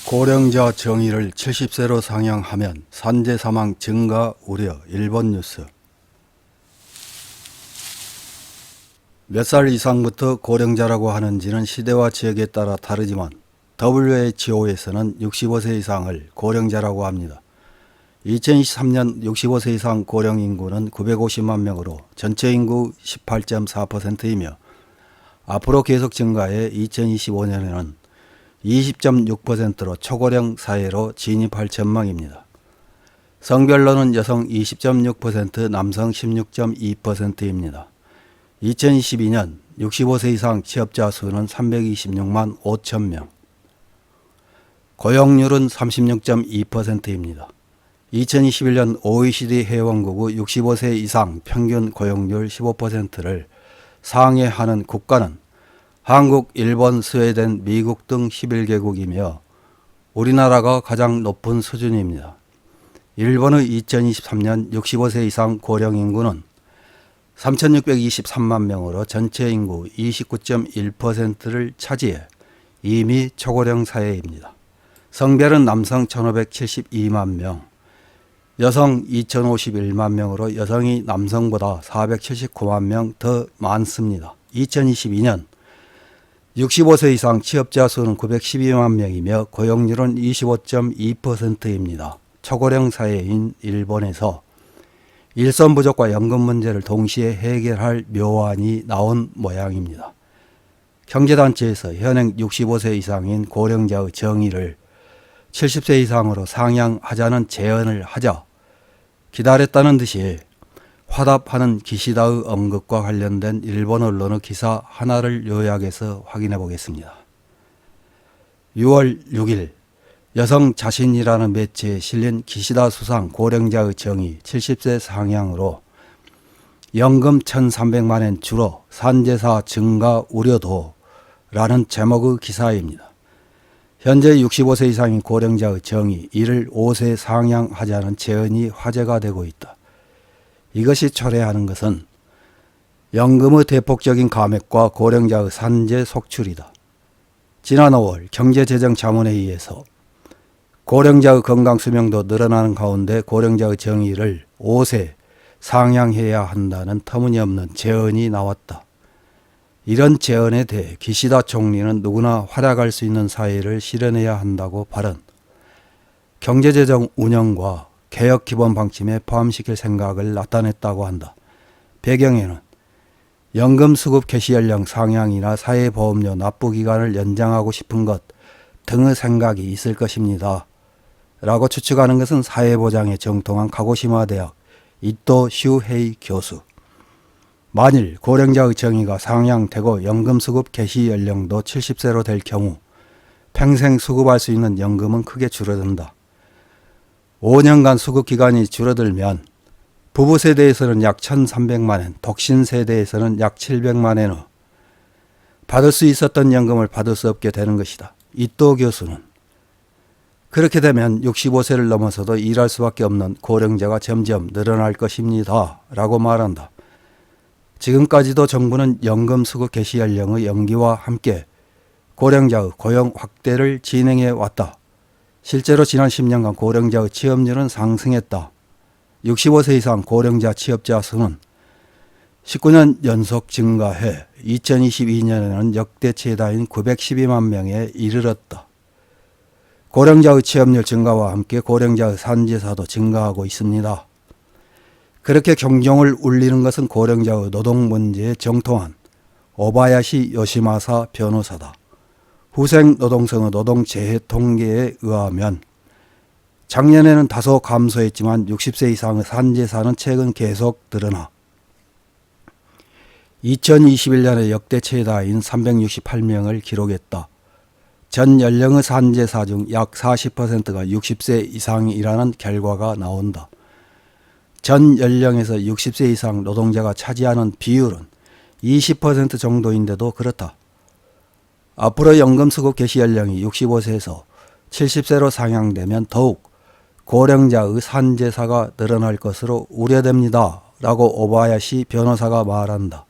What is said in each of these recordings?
고령자 정의를 70세로 상향하면 산재 사망 증가 우려. 일본 뉴스. 몇 살 이상부터 고령자라고 하는지는 시대와 지역에 따라 다르지만 WHO에서는 65세 이상을 고령자라고 합니다. 2023년 65세 이상 고령 인구는 950만 명으로 전체 인구 18.4%이며 앞으로 계속 증가해 2025년에는 20.6%로 초고령 사회로 진입할 전망입니다. 성별로는 여성 20.6%, 남성 16.2%입니다. 2022년 65세 이상 취업자 수는 326만 5천 명. 고용률은 36.2%입니다. 2021년 OECD 회원국 65세 이상 평균 고용률 15%를 상회하는 국가는 한국, 일본, 스웨덴, 미국 등 11개국이며 우리나라가 가장 높은 수준입니다. 일본의 2023년 65세 이상 고령 인구는 3,623만 명으로 전체 인구 29.1%를 차지해 이미 초고령 사회입니다. 성별은 남성 1,572만 명, 여성 2,051만 명으로 여성이 남성보다 479만 명 더 많습니다. 2022년 65세 이상 취업자 수는 912만 명이며 고용률은 25.2%입니다. 초고령 사회인 일본에서 일손 부족과 연금 문제를 동시에 해결할 묘안이 나온 모양입니다. 경제단체에서 현행 65세 이상인 고령자의 정의를 70세 이상으로 상향하자는 제언을 하자 기다렸다는 듯이 화답하는 기시다의 언급과 관련된 일본 언론의 기사 하나를 요약해서 확인해 보겠습니다. 6월 6일 여성 자신이라는 매체에 실린 기시다 수상 고령자의 정의 70세 상향으로 연금 1,300만 엔 줄어 산재사 증가 우려도 라는 제목의 기사입니다. 현재 65세 이상인 고령자의 정의 이를 5세 상향하자는 제언이 화제가 되고 있다. 이것이 초래하는 것은 연금의 대폭적인 감액과 고령자의 산재 속출이다. 지난 5월 경제재정자문회의에서 고령자의 건강수명도 늘어나는 가운데 고령자의 정의를 5세 상향해야 한다는 터무니없는 제언이 나왔다. 이런 제언에 대해 기시다 총리는 누구나 활약할 수 있는 사회를 실현해야 한다고 발언, 경제재정 운영과 개혁 기본 방침에 포함시킬 생각을 나타냈다고 한다. 배경에는 연금 수급 개시 연령 상향이나 사회보험료 납부 기간을 연장하고 싶은 것 등의 생각이 있을 것입니다. 라고 추측하는 것은 사회보장에 정통한 카고시마 대학 이토 슈헤이 교수. 만일 고령자의 정의가 상향되고 연금 수급 개시 연령도 70세로 될 경우 평생 수급할 수 있는 연금은 크게 줄어든다. 5년간 수급 기간이 줄어들면 부부 세대에서는 약 1,300만 엔, 독신 세대에서는 약 700만 엔의 받을 수 있었던 연금을 받을 수 없게 되는 것이다. 이토 교수는 그렇게 되면 65세를 넘어서도 일할 수밖에 없는 고령자가 점점 늘어날 것입니다. 라고 말한다. 지금까지도 정부는 연금 수급 개시 연령의 연기와 함께 고령자의 고용 확대를 진행해 왔다. 실제로 지난 10년간 고령자의 취업률은 상승했다. 65세 이상 고령자 취업자 수는 19년 연속 증가해 2022년에는 역대 최다인 912만 명에 이르렀다. 고령자의 취업률 증가와 함께 고령자의 산재사도 증가하고 있습니다. 그렇게 경종을 울리는 것은 고령자의 노동 문제에 정통한 오바야시 요시마사 변호사다. 후생 노동성의 노동재해 통계에 의하면 작년에는 다소 감소했지만 60세 이상의 산재사는 최근 계속 늘어나 2021년에 역대 최다인 368명을 기록했다. 전 연령의 산재사 중 약 40%가 60세 이상이라는 결과가 나온다. 전 연령에서 60세 이상 노동자가 차지하는 비율은 20% 정도인데도 그렇다. 앞으로 연금 수급 개시 연령이 65세에서 70세로 상향되면 더욱 고령자의 산재사가 늘어날 것으로 우려됩니다. 라고 오바야시 변호사가 말한다.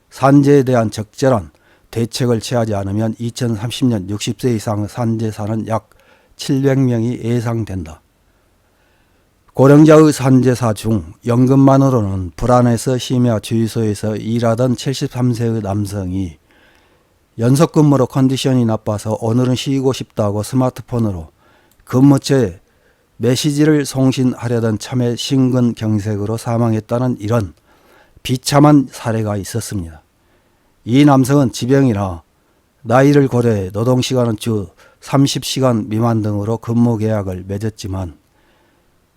산재에 대한 적절한 대책을 취하지 않으면 2030년 60세 이상의 산재사는 약 700명이 예상된다. 고령자의 산재사 중 연금만으로는 불안해서 심야 주유소에서 일하던 73세의 남성이 연속근무로 컨디션이 나빠서 오늘은 쉬고 싶다고 스마트폰으로 근무처에 메시지를 송신하려던 참에 심근경색으로 사망했다는 이런 비참한 사례가 있었습니다. 이 남성은 지병이나 나이를 고려해 노동시간은 주 30시간 미만 등으로 근무계약을 맺었지만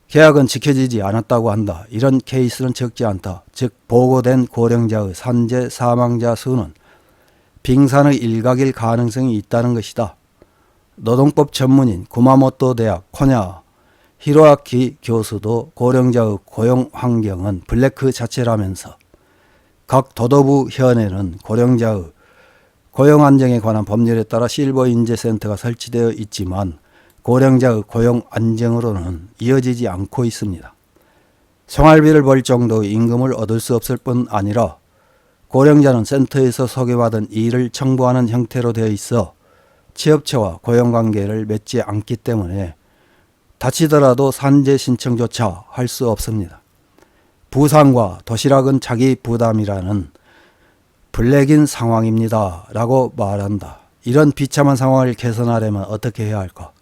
계약은 지켜지지 않았다고 한다. 이런 케이스는 적지 않다. 즉 보고된 고령자의 산재 사망자 수는 빙산의 일각일 가능성이 있다는 것이다. 노동법 전문인 구마모토 대학 코냐 히로아키 교수도 고령자의 고용 환경은 블랙 그 자체라면서 각 도도부 현에는 고령자의 고용 안정에 관한 법률에 따라 실버 인재센터가 설치되어 있지만 고령자의 고용 안정으로는 이어지지 않고 있습니다. 생활비를 벌 정도의 임금을 얻을 수 없을 뿐 아니라 고령자는 센터에서 소개받은 일을 청구하는 형태로 되어 있어 취업처와 고용관계를 맺지 않기 때문에 다치더라도 산재 신청조차 할 수 없습니다. 부상과 도시락은 자기 부담이라는 블랙인 상황입니다. 라고 말한다. 이런 비참한 상황을 개선하려면 어떻게 해야 할까?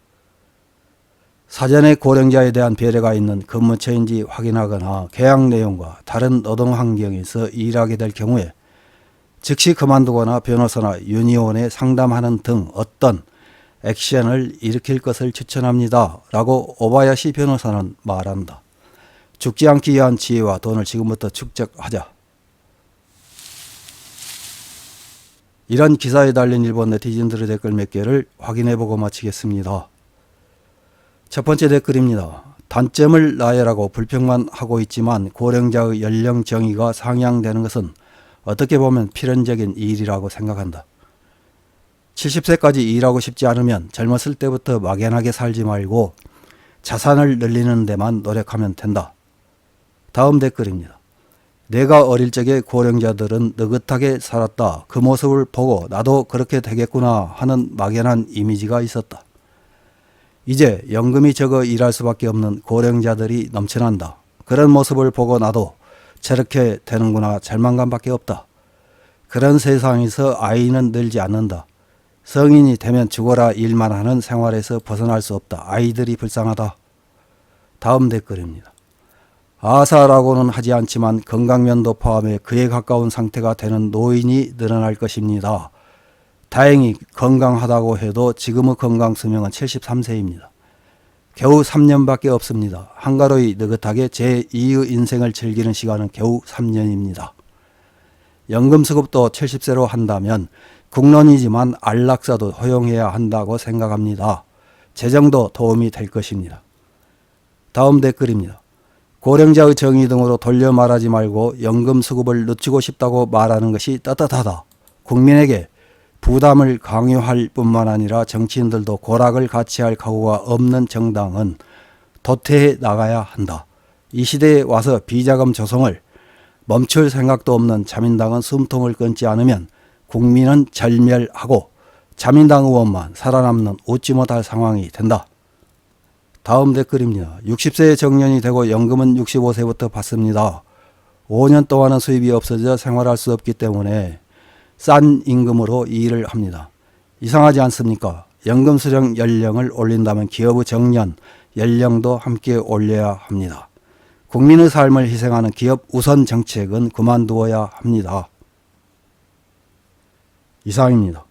사전에 고령자에 대한 배려가 있는 근무처인지 확인하거나 계약 내용과 다른 노동 환경에서 일하게 될 경우에 즉시 그만두거나 변호사나 유니온에 상담하는 등 어떤 액션을 일으킬 것을 추천합니다. 라고 오바야시 변호사는 말한다. 죽지 않기 위한 지혜와 돈을 지금부터 축적하자. 이런 기사에 달린 일본 네티즌들의 댓글 몇 개를 확인해보고 마치겠습니다. 첫 번째 댓글입니다. 단점을 나열하고 불평만 하고 있지만 고령자의 연령 정의가 상향되는 것은 어떻게 보면 필연적인 일이라고 생각한다. 70세까지 일하고 싶지 않으면 젊었을 때부터 막연하게 살지 말고 자산을 늘리는 데만 노력하면 된다. 다음 댓글입니다. 내가 어릴 적에 고령자들은 느긋하게 살았다. 그 모습을 보고 나도 그렇게 되겠구나 하는 막연한 이미지가 있었다. 이제 연금이 적어 일할 수밖에 없는 고령자들이 넘쳐난다. 그런 모습을 보고 나도 저렇게 되는구나 절망감밖에 없다. 그런 세상에서 아이는 늘지 않는다. 성인이 되면 죽어라 일만 하는 생활에서 벗어날 수 없다. 아이들이 불쌍하다. 다음 댓글입니다. 아사라고는 하지 않지만 건강면도 포함해 그에 가까운 상태가 되는 노인이 늘어날 것입니다. 다행히 건강하다고 해도 지금의 건강수명은 73세입니다. 겨우 3년밖에 없습니다. 한가로이 느긋하게 제2의 인생을 즐기는 시간은 겨우 3년입니다. 연금수급도 70세로 한다면 국론이지만 안락사도 허용해야 한다고 생각합니다. 재정도 도움이 될 것입니다. 다음 댓글입니다. 고령자의 정의 등으로 돌려 말하지 말고 연금수급을 늦추고 싶다고 말하는 것이 떳떳하다. 국민에게 부담을 강요할 뿐만 아니라 정치인들도 고락을 같이 할 각오가 없는 정당은 도태해 나가야 한다. 이 시대에 와서 비자금 조성을 멈출 생각도 없는 자민당은 숨통을 끊지 않으면 국민은 절멸하고 자민당 의원만 살아남는 웃지 못할 상황이 된다. 다음 댓글입니다. 60세의 정년이 되고 연금은 65세부터 받습니다. 5년 동안은 수입이 없어져 생활할 수 없기 때문에 싼 임금으로 일을 합니다. 이상하지 않습니까? 연금 수령 연령을 올린다면 기업의 정년 연령도 함께 올려야 합니다. 국민의 삶을 희생하는 기업 우선 정책은 그만두어야 합니다. 이상입니다.